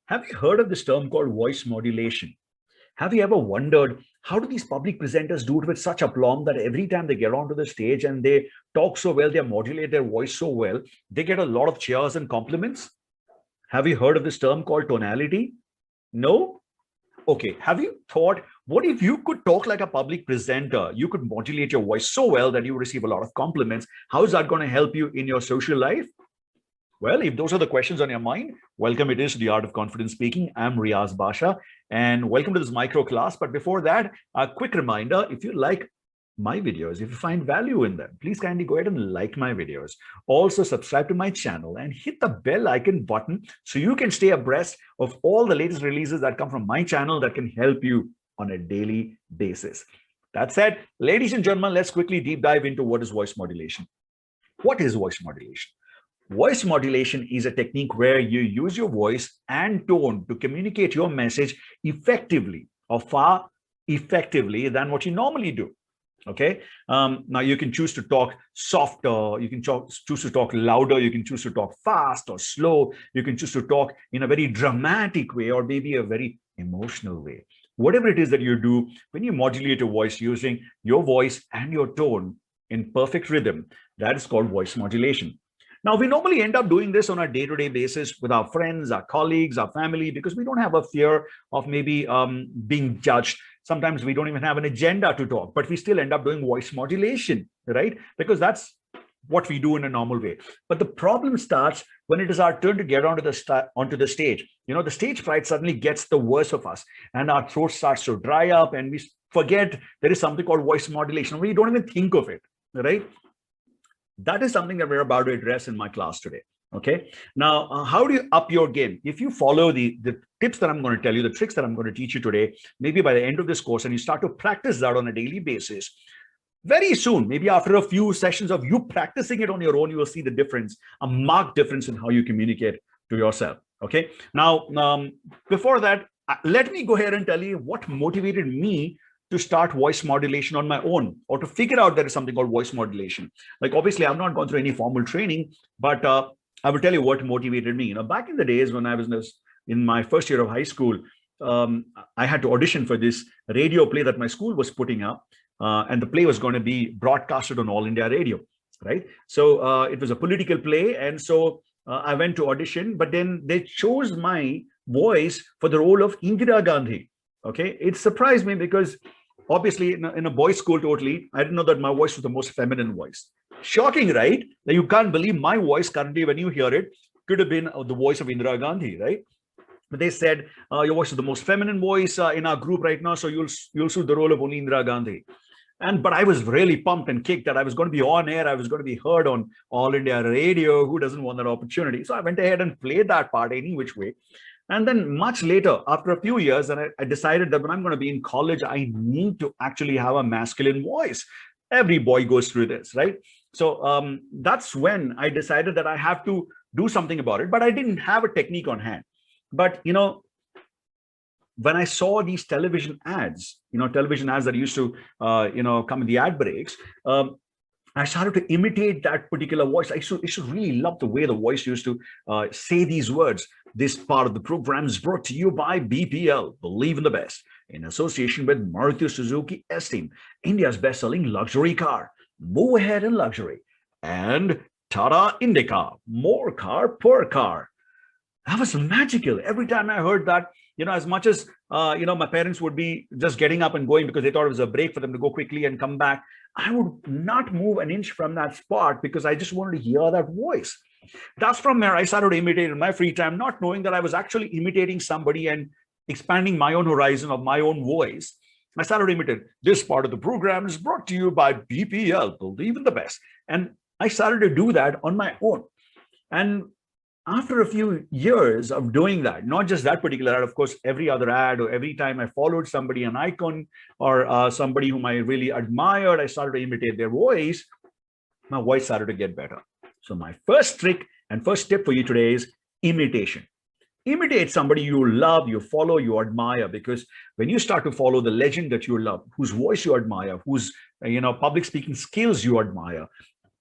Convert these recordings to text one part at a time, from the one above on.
Have you heard of this term called voice modulation? Have you ever wondered how do these public presenters do it with such aplomb that every time they get onto the stage and they talk so well, they modulate their voice so well, they get a lot of cheers and compliments? Have you heard of this term called tonality? No? Okay. Have you thought, what if you could talk like a public presenter? You could modulate your voice so well that you receive a lot of compliments. How is that going to help you in your social life? Well, if those are the questions on your mind, welcome. It is The Art of Confident Speaking. I'm Riaz Basha, and welcome to this micro class. But before that, a quick reminder, if you like my videos, if you find value in them, please kindly go ahead and like my videos. Also, subscribe to my channel and hit the bell icon button so you can stay abreast of all the latest releases that come from my channel that can help you on a daily basis. That said, ladies and gentlemen, let's quickly deep dive into what is voice modulation. What is voice modulation? Voice modulation is a technique where you use your voice and tone to communicate your message effectively or far effectively than what you normally do. Okay. Now you can choose to talk softer, you can choose to talk louder, you can choose to talk fast or slow, you can choose to talk in a very dramatic way or maybe a very emotional way. Whatever it is that you do, when you modulate your voice using your voice and your tone in perfect rhythm, that is called voice modulation. Now, we normally end up doing this on a day-to-day basis with our friends, our colleagues, our family, because we don't have a fear of maybe being judged. Sometimes we don't even have an agenda to talk, but we still end up doing voice modulation, right? Because that's what we do in a normal way. But the problem starts when it is our turn to get onto the stage. You know, the stage fright suddenly gets the worst of us, and our throat starts to dry up, and we forget there is something called voice modulation. We don't even think of it, right? That is something that we're about to address in my class today. Okay. Now, how do you up your game? If you follow the tips that I'm going to tell you, the tricks that I'm going to teach you today, maybe by the end of this course, and you start to practice that on a daily basis, very soon, maybe after a few sessions of you practicing it on your own, you will see the difference, a marked difference in how you communicate to yourself. Okay. Now, before that, let me go ahead and tell you what motivated me to start voice modulation on my own, or to figure out there is something called voice modulation. Like, obviously, I've not gone through any formal training, but I will tell you what motivated me. You know, back in the days when I was in my first year of high school, I had to audition for this radio play that my school was putting up, and the play was going to be broadcasted on All India Radio, right? So it was a political play, and so I went to audition, but then they chose my voice for the role of Indira Gandhi. Okay, it surprised me because obviously in a boys' school totally, I didn't know that my voice was the most feminine voice. Shocking, right? Like, you can't believe my voice currently, when you hear it, could have been the voice of Indira Gandhi, right? But they said, your voice is the most feminine voice in our group right now, so you'll suit the role of only Indira Gandhi. But I was really pumped and kicked that I was going to be on air. I was going to be heard on All India Radio. Who doesn't want that opportunity? So I went ahead and played that part any which way. And then much later, after a few years, and I decided that when I'm going to be in college, I need to actually have a masculine voice. Every boy goes through this, right? So that's when I decided that I have to do something about it, but I didn't have a technique on hand. But, you know, when I saw these television ads, television ads that used to, come in the ad breaks, I started to imitate that particular voice. I used to really love the way the voice used to say these words. This part of the program is brought to you by BPL, Believe in the Best, in association with Maruti Suzuki Esteem, India's best-selling luxury car. Move ahead in luxury. And Tata Indica, more car per car. That was magical. Every time I heard that, as much as, my parents would be just getting up and going because they thought it was a break for them to go quickly and come back, I would not move an inch from that spot because I just wanted to hear that voice. That's from where I started to imitate in my free time, not knowing that I was actually imitating somebody and expanding my own horizon of my own voice. I started to imitate. This part of the program is brought to you by BPL, Believe in the Best. And I started to do that on my own. And after a few years of doing that, not just that particular ad, of course, every other ad or every time I followed somebody, an icon or somebody whom I really admired, I started to imitate their voice. My voice started to get better. So my first trick and first tip for you today is imitation. Imitate somebody you love, you follow, you admire, because when you start to follow the legend that you love, whose voice you admire, whose public speaking skills you admire,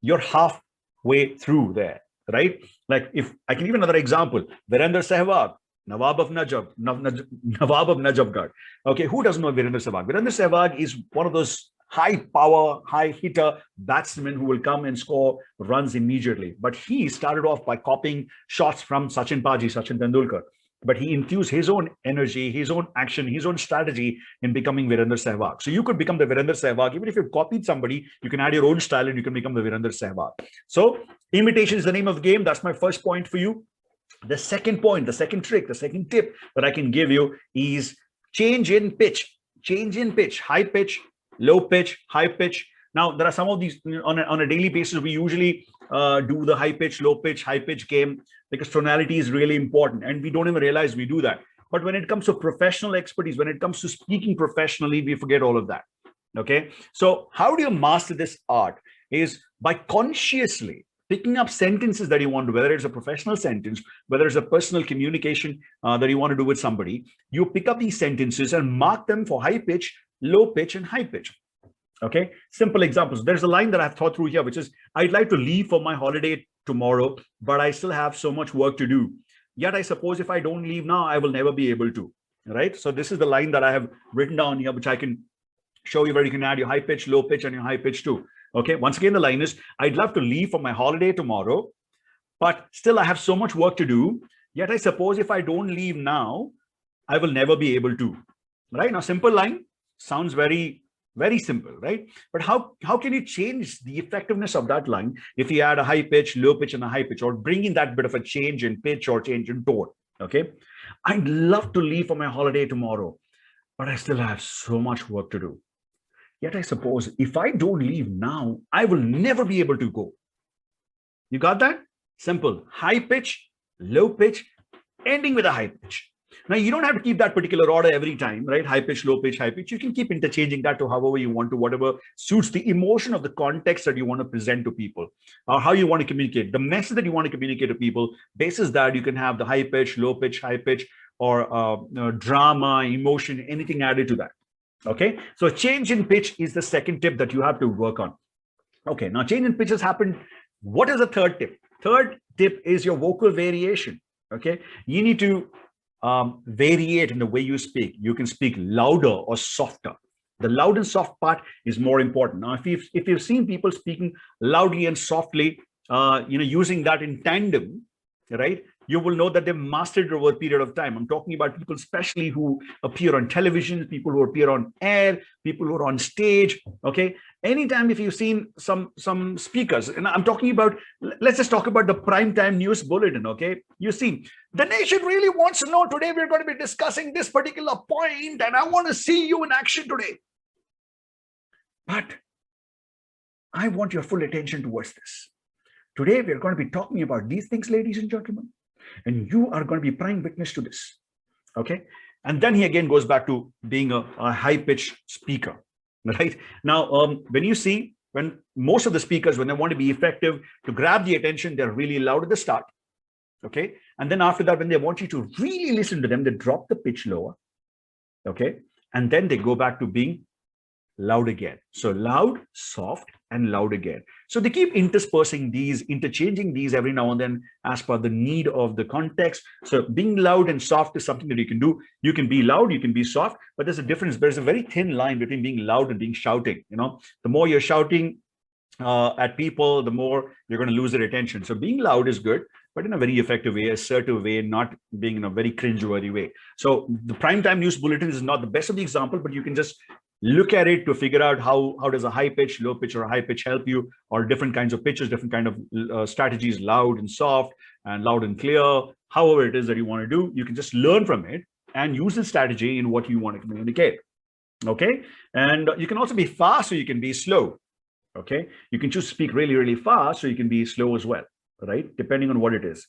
you're halfway through there, right? Like, if I can give another example, Virender Sehwag, Nawab of Nawab of Najafgarh. Okay, who doesn't know Virender Sehwag? Virender Sehwag is one of those high power, high hitter batsmen who will come and score runs immediately. But he started off by copying shots from Sachin Tendulkar. But he infused his own energy, his own action, his own strategy in becoming Virender Sehwag. So you could become the Virender Sehwag. Even if you've copied somebody, you can add your own style and you can become the Virender Sehwag. So imitation is the name of the game. That's my first point for you. The second point, the second trick, the second tip that I can give you is change in pitch. Change in pitch, high pitch, low pitch, high pitch. Now, there are some of these on a daily basis. We usually do the high pitch, low pitch, high pitch game because tonality is really important. And we don't even realize we do that. But when it comes to professional expertise, when it comes to speaking professionally, we forget all of that. Okay. So how do you master this art? Is by consciously picking up sentences that you want to, whether it's a professional sentence, whether it's a personal communication that you want to do with somebody, you pick up these sentences and mark them for high pitch, low pitch, and high pitch. Okay, simple examples. There's a line that I've thought through here, which is, I'd like to leave for my holiday tomorrow, but I still have so much work to do. Yet I suppose if I don't leave now, I will never be able to, right? So this is the line that I have written down here, which I can show you where you can add your high pitch, low pitch, and your high pitch too. Okay, once again, the line is, I'd love to leave for my holiday tomorrow, but still I have so much work to do. Yet I suppose if I don't leave now, I will never be able to, right? Now, simple line sounds very, very simple, right? But how can you change the effectiveness of that line if you add a high pitch, low pitch, and a high pitch, or bring in that bit of a change in pitch or change in tone? Okay, I'd love to leave for my holiday tomorrow, but I still have so much work to do. Yet I suppose if I don't leave now, I will never be able to go. You got that? Simple. High pitch, low pitch, ending with a high pitch. Now, you don't have to keep that particular order every time, right? High pitch, low pitch, high pitch. You can keep interchanging that to however you want to, whatever suits the emotion of the context that you want to present to people, or how you want to communicate. The message that you want to communicate to people, basis that you can have the high pitch, low pitch, high pitch, or drama, emotion, anything added to that. Okay, so change in pitch is the second tip that you have to work on. Okay, now change in pitch has happened. What is the third tip? Third tip is your vocal variation. Okay, you need to variate in the way you speak. You can speak louder or softer. The loud and soft part is more important. Now, if you've seen people speaking loudly and softly, using that in tandem, right, you will know that they've mastered it over a period of time. I'm talking about people, especially who appear on television, people who appear on air, people who are on stage. Okay, anytime if you've seen some speakers, and I'm talking about, let's just talk about the primetime news bulletin. Okay, you see, the nation really wants to know today. We're going to be discussing this particular point, and I want to see you in action today. But I want your full attention towards this. Today, we're going to be talking about these things, ladies and gentlemen, and you are going to be prime witness to this. Okay. And then he again goes back to being a high-pitched speaker, right? Now, when most of the speakers, when they want to be effective, to grab the attention, they're really loud at the start. Okay. And then after that, when they want you to really listen to them, they drop the pitch lower. Okay. And then they go back to being loud again. So loud, soft, and loud again. So they keep interspersing these, interchanging these every now and then as per the need of the context. So being loud and soft is something that you can do. You can be loud, you can be soft, but there's a difference. There's a very thin line between being loud and being shouting. You know, the more you're shouting at people, the more you're going to lose their attention. So being loud is good, but in a very effective way, assertive way, not being in a very cringeworthy way. So the primetime news bulletin is not the best of the example, but you can just look at it to figure out how does a high pitch, low pitch, or a high pitch help you, or different kinds of pitches, different kind of strategies, loud and soft and loud and clear, however it is that you want to do. You can just learn from it and use the strategy in what you want to communicate. Okay. And you can also be fast, or you can be slow. Okay. You can choose to speak really, really fast, or you can be slow as well, right? Depending on what it is.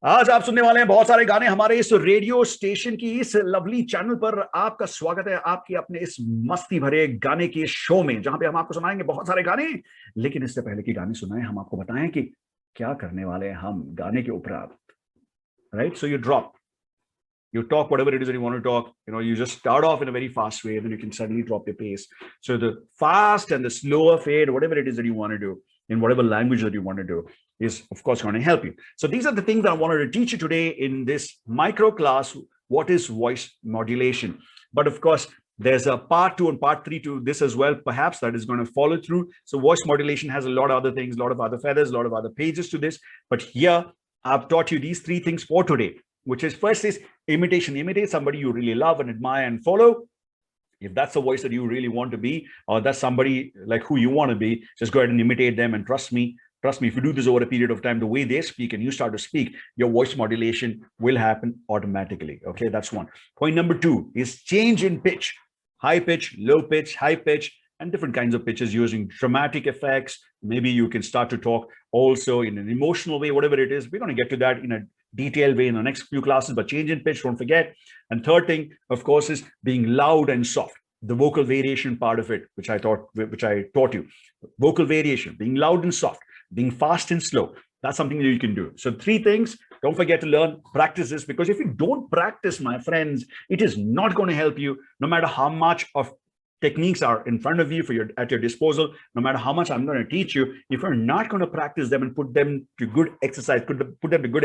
आज आप सुनने वाले हैं बहुत सारे गाने हमारे इस रेडियो स्टेशन की इस लवली चैनल पर। आपका स्वागत है आपके अपने इस मस्ती भरे गाने के शो में, जहां पे हम आपको सुनाएंगे बहुत सारे गाने। लेकिन इससे पहले कि गाने सुनाएं, हम आपको बताएं कि क्या करने वाले हैं हम गाने के उपरांत, right? So you talk whatever it is that you want to talk. You just start off in a very fast way, and then you can suddenly drop your pace. So the fast and the slower fade, whatever it is that you want to do, in whatever language that you want to do. is, of course, going to help you. So these are the things that I wanted to teach you today in this micro class. What is voice modulation? But of course, there's a part 2 and part 3 to this as well, perhaps, that is going to follow through. So voice modulation has a lot of other things, a lot of other feathers, a lot of other pages to this. But here, I've taught you these 3 things for today, which is first is imitation. Imitate somebody you really love and admire and follow. If that's the voice that you really want to be, or that's somebody like who you want to be, just go ahead and imitate them. And trust me, if you do this over a period of time, the way they speak and you start to speak, your voice modulation will happen automatically. Okay, that's one. Point number 2 is change in pitch. High pitch, low pitch, high pitch, and different kinds of pitches using dramatic effects. Maybe you can start to talk also in an emotional way, whatever it is. We're going to get to that in a detailed way in the next few classes, but change in pitch, don't forget. And third thing, of course, is being loud and soft. The vocal variation part of it, which I taught you. Vocal variation, being loud and soft, being fast and slow. That's something that you can do. So 3 things. Don't forget to learn, practice this, because if you don't practice, my friends, it is not going to help you, no matter how much of techniques are in front of you at your disposal, no matter how much I'm going to teach you. If you're not going to practice them and put them to good exercise, put them to good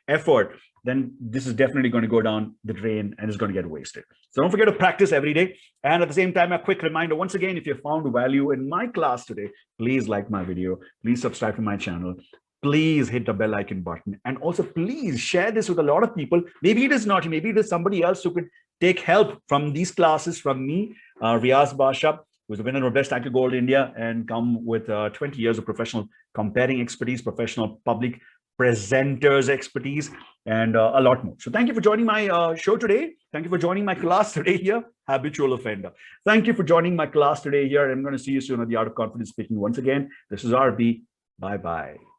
effort, then this is definitely going to go down the drain and it's going to get wasted. So don't forget to practice every day. And at the same time, a quick reminder, once again, if you found value in my class today, please like my video, please subscribe to my channel, please hit the bell icon button, and also please share this with a lot of people. Maybe it is not you, maybe it is somebody else who could take help from these classes from me, Riaz Basha, who's the winner of Best Actor Gold India, and come with 20 years of professional comparing expertise, professional public presenters expertise, and a lot more. So thank you for joining my show today. Thank you for joining my class today here, Habitual Offender. Thank you for joining my class today here. I'm going to see you soon at the Art of Confidence Speaking once again. This is RB. Bye-bye.